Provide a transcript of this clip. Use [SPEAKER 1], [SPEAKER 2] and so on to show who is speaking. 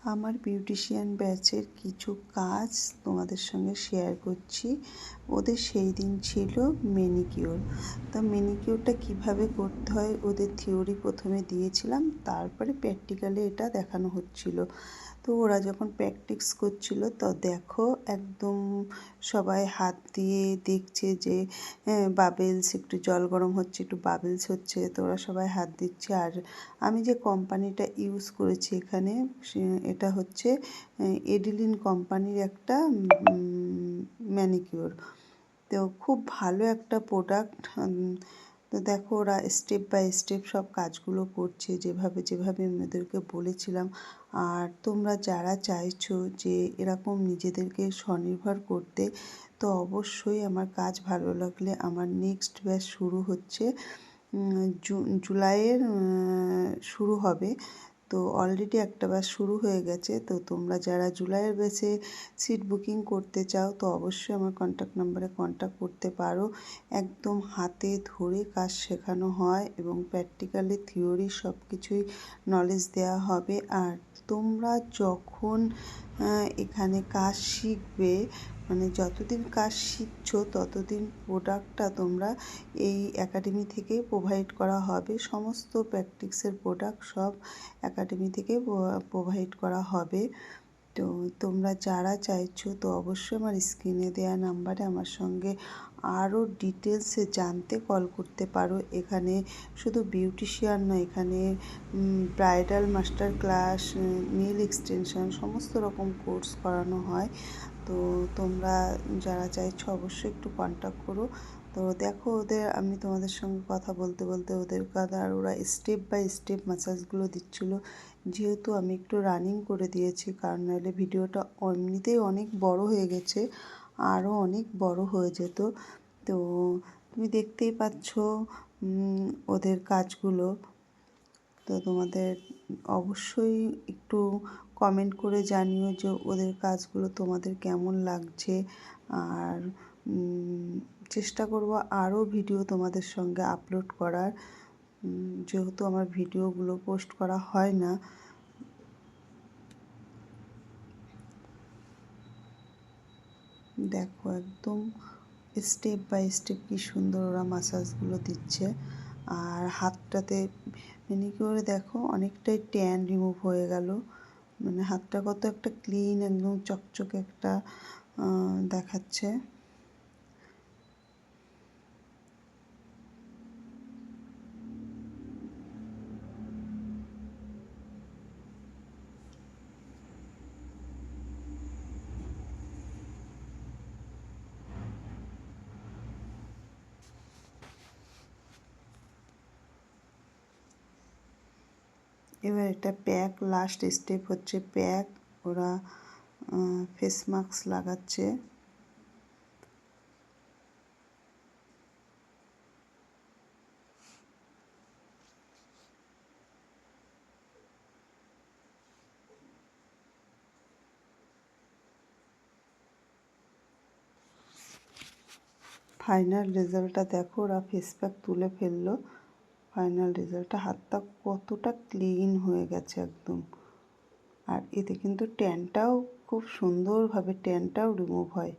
[SPEAKER 1] আমার বিউটিশিয়ান ব্যাচের কিছু কাজ তোমাদের সঙ্গে শেয়ার করছি। ওদের সেই দিন ছিল ম্যানিকিওর। তা ম্যানিকিওরটা কিভাবে করতে হয় ওদের থিওরি প্রথমে দিয়েছিলাম, তারপরে প্র্যাকটিক্যালে এটা দেখানো হচ্ছিল। তো ওরা যখন প্র্যাকটিস করছিল তো দেখো একদম সবাই হাত দিয়ে দেখছে যে বাবেলস, একটু জল গরম হচ্ছে, একটু বাবেলস হচ্ছে, তো ওরা সবাই হাত দিচ্ছে। আর আমি যে কোম্পানিটা ইউজ করেছি এখানে, এটা হচ্ছে এডিলিন কোম্পানির একটা ম্যানিকিওর। তো খুব ভালো একটা প্রোডাক্ট। তো দেখো ওরা স্টেপ বাই স্টেপ সব কাজগুলো করছে যেভাবে যেভাবে আমি ওদেরকে বলেছিলাম। আর তোমরা যারা চাইছো যে এরকম নিজেদেরকে স্বনির্ভর করতে, তো অবশ্যই আমার কাজ ভালো লাগলে আমার নেক্সট ব্যাচ শুরু হচ্ছে জুলাইয়ের শুরু হবে। তো অলরেডি একটা ব্যাচ শুরু হয়ে গেছে। তো তোমরা যারা জুলাইয়ের ব্যাচে সিট বুকিং করতে চাও তো অবশ্যই আমার কন্ট্যাক্ট নাম্বারে কন্ট্যাক্ট করতে পারো। একদম হাতে ধরে কাজ শেখানো হয় এবং প্র্যাকটিক্যালি থিওরি সব কিছুই নলেজ দেওয়া হবে। আর তোমরা যখন এখানে কাজ শিখবে, মানে যতদিন কাজ শিখছো ততদিন প্রোডাক্টটা তোমরা এই একাডেমি থেকেই প্রোভাইড করা হবে। সমস্ত প্র্যাকটিক্সের প্রোডাক্ট সব একাডেমি থেকে প্রোভাইড করা হবে। তো তোমরা যারা চাইছো তো অবশ্যই আমার স্ক্রিনে দেওয়া নাম্বারে আমার সঙ্গে আরও ডিটেলসে জানতে কল করতে পারো। এখানে শুধু বিউটিশিয়ান নয়, এখানে bridal master class, nail extension, সমস্ত রকম কোর্স করানো হয়। তো তোমরা যারা চাইছো অবশ্যই একটু কন্ট্যাক্ট করো। তো দেখো আমি তোমাদের সঙ্গে কথা বলতে বলতে ওদের কাছে আর ওরা স্টেপ বাই স্টেপ ম্যাসাজগুলো দিচ্ছিলো। যেহেতু আমি একটু রানিং করে দিয়েছি, কারণ নাহলে ভিডিওটা এমনিতেই অনেক বড় হয়ে গেছে, আরও অনেক বড় হয়ে যেত। তো তুমি দেখতেই পাচ্ছ ওদের কাজগুলো। তো তোমাদের অবশ্যই একটু কমেন্ট করে জানিও যে ওদের কাজগুলো তোমাদের কেমন লাগছে। আর চেষ্টা করব আরও ভিডিও তোমাদের সঙ্গে আপলোড করার, যেহেতু আমার ভিডিওগুলো পোস্ট করা হয় না। দেখো একদম স্টেপ বাই স্টেপ কী সুন্দর ওরা মাসাজগুলো দিচ্ছে। আর হাতটাতে ম্যানিকিওরে দেখো অনেকটাই ট্যান রিমুভ হয়ে গেল, মানে হাতটা কত একটা ক্লিন, একদম চকচকে একটা দেখাচ্ছে। এবার এটা প্যাক, লাস্ট স্টেপ হচ্ছে প্যাক। ওরা ফেস মাস্ক লাগাচ্ছে। ফাইনাল রেজাল্টটা দেখো, ওরা ফেস প্যাক তুলে ফেললো। ফাইনাল রেজাল্টটা, হাতটা কতটা ক্লিন হয়ে গেছে একদম। আর এতে কিন্তু ট্যানটাও খুব সুন্দরভাবে ট্যানটাও রিমুভ হয়।